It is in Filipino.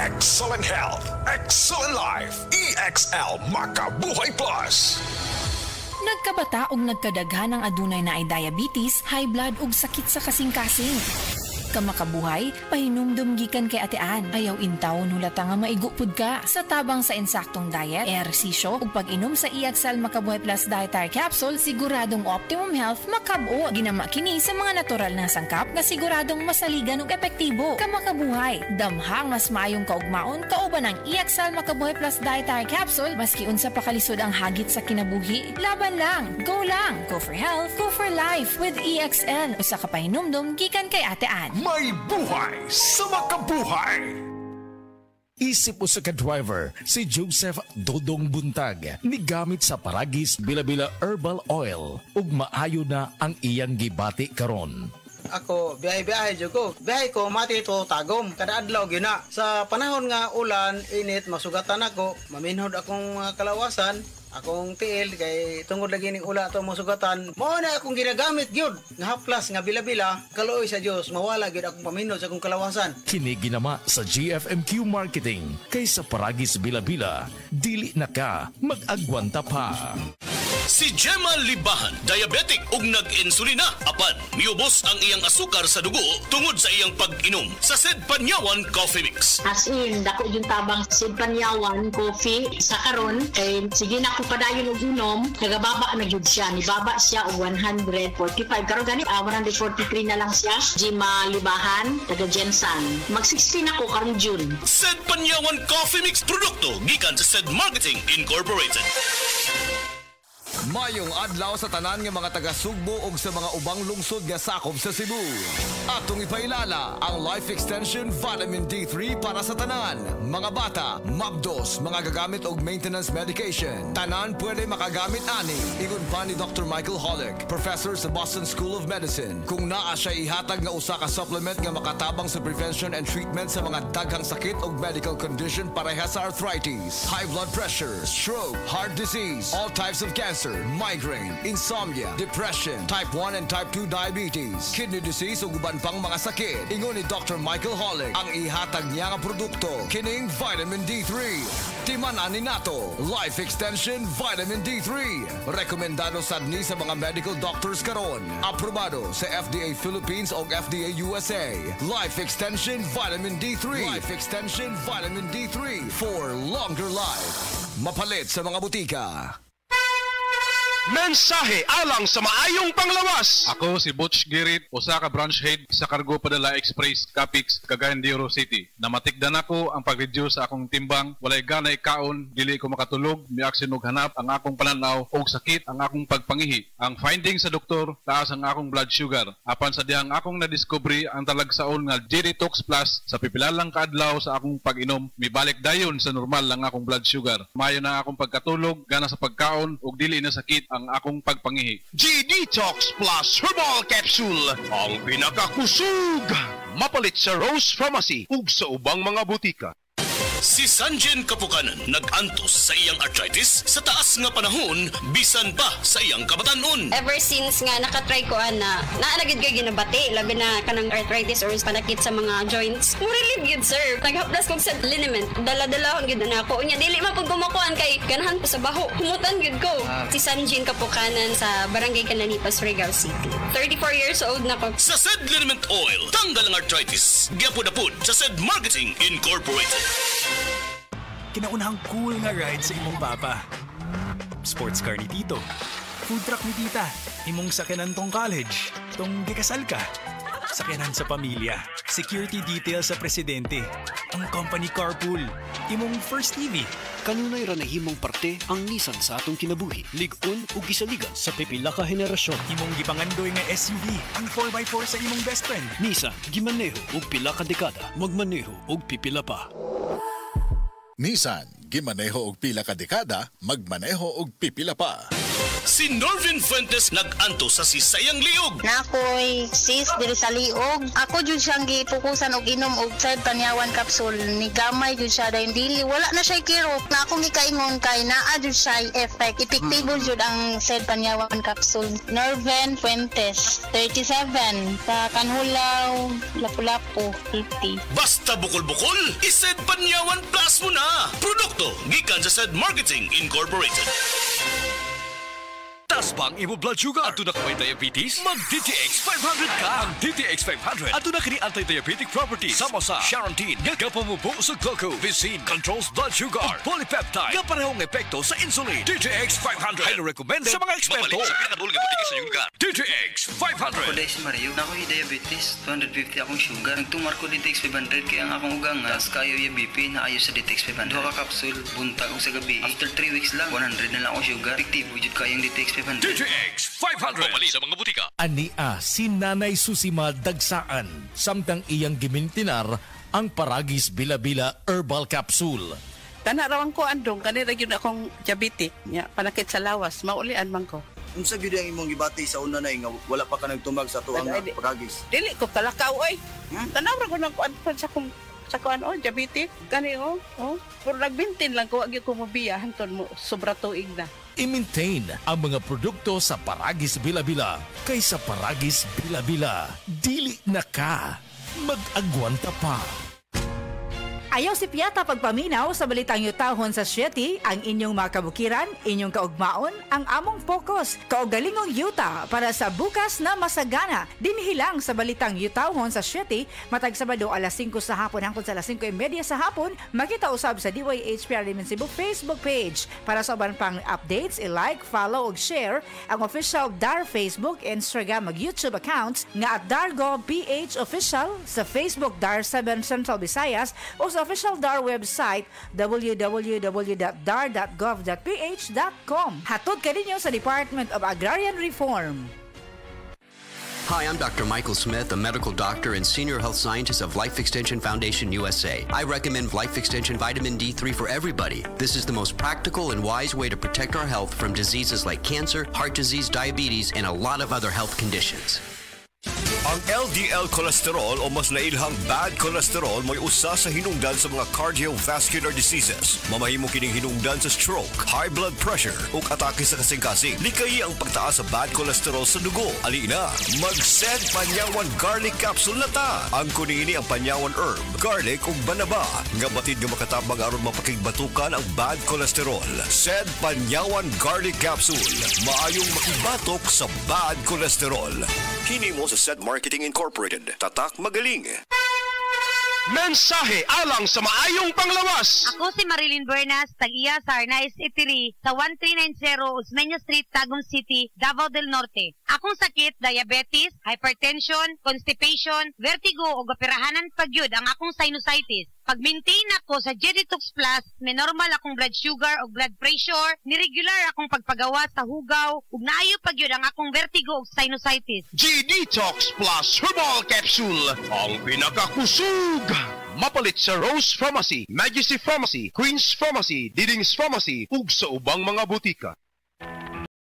Excellent health, excellent life. EXL Makabuhay Plus. Nagkabata ug nagkadaghan ang adunay na ay diabetes, high blood ug sakit sa kasing-kasing. Kamakabuhay, pahinumdum gikan kay atean. Ayaw intawon hulata nga maigupod ka. Sa tabang sa insaktong diet, ehersisyo ug pag-inom sa EXL Makabuhay Plus Dietary Capsule, siguradong optimum health makab-o. Ginama kini sa mga natural na sangkap nga siguradong masaligan ug epektibo. Kamakabuhay, damhang mas maayong kaugmaon kauban ang EXL Makabuhay Plus Dietary Capsule maski unsa pa kalisod ang hagit sa kinabuhi. Laban lang, go lang. Go for health, go for life with EXL. Usa ka pahinumdum gikan kay atean. May buhay sa makabuhay! Isip mo sa ka-driver, si Joseph Dodong Buntag, nigamit sa Paragis Bila-Bila Herbal Oil, ug maayo na ang iyang gibati karon. Ako, biyahe-biyahe dyan ko. Biyahe ko, mati ito tagom. Kada adlaw gina. Sa panahon nga ulan, init, masugatan ako. Maminhod akong kalawasan. Akong tiil, kay tungod lagi ning ula ito masugatan. Mao na akong ginagamit gyud nga haplas nga bila-bila. Kaluoy sa Dios, mawala gyud akong paminhod sa akong kalawasan. Kini ginama sa GFMQ Marketing. Kaysa Paragis Bila-Bila, dili na ka mag-agwanta pa. Si Gemma Libahan, diabetic ug nag-insulina. Apan, miubos ang iyang asukar sa dugo tungod sa iyang pag-inom sa Sid Panyawan Coffee Mix. As in, dako yung tabang Sid Panyawan Coffee sa karon. Kay sige na ko padayon og inom, nagababa na gyud siya. Nibaba siya og 145. Karon gani 143 na lang siya. Gemma Libahan, taga Jensan. Mag-16 ako karong June. Sid Panyawan Coffee Mix produkto gikan sa Sid Marketing Incorporated. Mayong adlaw sa tanan nga mga taga-Sugbo ug sa mga ubang lungsod nga sakop sa Cebu. Atong ipailala ang Life Extension Vitamin D3 para sa tanan. Mga bata, mabdos, mga gagamit og maintenance medication. Tanan pwede makagamit ani. Ingon pa ni Dr. Michael Holick, professor sa Boston School of Medicine. Kung naa siya ihatag nga usa ka supplement nga makatabang sa prevention and treatment sa mga daghang sakit ug medical condition pareha sa arthritis, high blood pressure, stroke, heart disease, all types of cancer, migraine, insomnia, depression, type 1 and type 2 diabetes, kidney disease ug uban pang mga sakit. Ingon ni Dr. Michael Holick, ang ihatag niya nga produkto kining Vitamin D3. Timan-an ni nato, Life Extension Vitamin D3. Rekomendado sad ni sa mga medical doctors karon. Aprobado sa FDA Philippines ug FDA USA. Life Extension Vitamin D3. Life Extension Vitamin D3 for longer life. Mapalit sa mga butika. Mensahe alang sa maayong panglawas. Ako si Butch Girit, usa ka branch head sa Cargo Padala Express, Capix, Cagayan de Oro City. Namatikdan ako ang pag-reduce sa akong timbang, walay ganay kaon, dili ko makatulog, miaksin og hanap ang akong pananaw og sakit ang akong pagpangihi. Ang finding sa doktor, taas ang akong blood sugar. Apan sa dihang akong nadiscovery ang talagsaon nga G-Detox Plus sa pipilalang kaadlaw sa akong pag-inom, mibalik dayon sa normal ang akong blood sugar. Mayo na akong pagkatulog, gana sa pagkaon ug dili na sakit ang akong pagpangihi. G-Detox Plus Herbal Capsule, ang pinakakusog. Mapalit sa Rose Pharmacy ug sa ubang mga butika. Si Sanjen Kapukanan nag-antos sa iyang arthritis sa taas nga panahon bisan pa sa iyang kabatanon. Ever since nga nakatry ko na naanagid kay ginabati labi na kanang arthritis or panakit sa mga joints. Mo relieve gyud sir. Naghaplas kog sa liniment. Dala-dalahon gyud na ako. Unya dili man pud kumukuan kay ganahan ko sa baho. Humutan gyud ko. Si Sanjen Kapukanan sa Barangay Cananipas, Surigao City. 34 years old na ko. Sa Sed Liniment Oil, tanggal ang arthritis. Gyapod-apod sa Sed Marketing Incorporated. Kinaunahang cool nga ride sa imong papa. Sports car ni Tito. Food truck ni Tita. Imong sakyanan tong college. Tong gikasal ka. Sakyanan sa pamilya. Security detail sa presidente. Ang company carpool. Imong first TV. Kanunay ra nahimong parte ang Nissan sa atong kinabuhi. Lig-on ug gisaligan sa pipila ka henerasyon. Imong gipangandoy nga SUV. Ang 4x4 sa imong best friend. Nissan, gimaneho ug pila ka dekada. Magmaneho ug pipila pa. Nissan, gimaneho og pila ka dekada, magmaneho og pipila pa. Si Norvin Fuentes nag-anto sa sisayang liog. Nakoy sis diri sa liog. Ako jud siyang gipukusan og inom og Sed Panyawan capsule. Ni gamay jud siya dahil dili wala na siya kirot. Na akong gikaingon kay naa jud siya effect. Epektibo jud ang Sed Panyawan capsule. Norvin Fuentes, 37, sa Kanhulaw, Lapu-Lapu, 50. Basta bukol-bukol, iSed Panyawan Plus mo na. Produkto gikan sa Sed Marketing Incorporated. Taas bang imo blood sugar? Ato na may diabetes? Mag-DTX 500 ka! Ang DTX 500 ato na kini anti-diabetic properties sama sa Charantin nga kapamubo sa glucose, Vicin controls blood sugar, polypeptide nga parehong epekto sa insulin. DTX 500 highly recommended sa mga eksperto. Mabalik sa pinakadulog nga butika sa iyong lugar. DTX 500. Ako dahil si Mario, ako'y diabetes, 250 akong sugar. Nagtumar ko DTX 500 kaya ang akong ugang as kayo yung BP na ayos sa DTX 500. Duha ka kapsul, buntag o sa gabi. After 3 weeks lang, 100 na lang akong sugar. Epektibo jud kayang DTX 500. DTX 500. Pamali sa mga butika. Ania si Nanay Susima Dagsaan samtang iyang gimintinar ang Paragis Bila-Bila Herbal Capsule. Tanarawan ko andong kanira yun akong diabetic nya panakit sa lawas maulian man ko. Unsa gyud ang imong gibati sa una na nga wala pa ka nagtumag sa tuang Paragis? Dili ko talakaw oy. Tanawra ko nang kuan sa kuan diabetic kani pero nagbintin lang ko agi ko mobiya hanton mo sobra tuig na. I-maintain ang mga produkto sa Paragis Bila-Bila kaysa Paragis Bila-Bila. Dili na ka. Mag-agwanta pa. Ayaw si Piata pagpaminaw sa balitang yutahon sa Sieti, ang inyong mga kabukiran, inyong kaugmaon, ang among focus, kaugalingong yuta para sa bukas na masagana. Dinhilang sa balitang yutahon sa Sieti, matag Sabado alas 5 sa hapon hangtod sa alas 5:30 sa hapon, makita usab sa DYHPR Limen Cebu Facebook page. Para sa uban pang updates, i-like, follow ug share ang official DAR Facebook, Instagram ug YouTube accounts nga at DarGovPH Official sa Facebook DAR 7 Central Visayas o sa official DAR website www.dar.gov.ph.com. Hatod ka ninyo sa Department of Agrarian Reform. Hi, I'm Dr. Michael Smith, a medical doctor and senior health scientist of Life Extension Foundation USA. I recommend Life Extension Vitamin D3 for everybody. This is the most practical and wise way to protect our health from diseases like cancer, heart disease, diabetes, and a lot of other health conditions. Ang LDL cholesterol o mas nailhang bad cholesterol mo'y usa sa hinungdan sa mga cardiovascular diseases. Mamahimo kining hinungdan sa stroke, high blood pressure ug atake sa kasing-kasing. Likay ang pagtaas sa bad cholesterol sa dugo. Alina, mag-Sed Panyawan Garlic Capsule na ta. Ang kunini ang Panyawan herb, garlic ug banaba nga batid nga makatabang aron mapakigbatukan ang bad cholesterol. Sed Panyawan Garlic Capsule, maayong makibatok sa bad cholesterol. Kini mo sa Sed Marketing Incorporated. Tatak magaling. Mensahe alang sa maayong panglawas. Ako si Marilyn Buenas, tag-iya sa Arnaiz Eatery sa 1390 Osmeña Street, Tagum City, Davao del Norte. Akong sakit, diabetes, hypertension, constipation, vertigo o operahanan pagyud ang akong sinusitis. Pag-maintain ako sa G-Detox Plus, may normal akong blood sugar o blood pressure, ni-regular akong pagpagawa sa hugaw, ug naayo pagyud ang akong vertigo o sinusitis. G-Detox Plus Herbal Capsule, ang pinakakusog. Mapalit sa Rose Pharmacy, Majesty Pharmacy, Queen's Pharmacy, Diding's Pharmacy, ug sa ubang mga butika.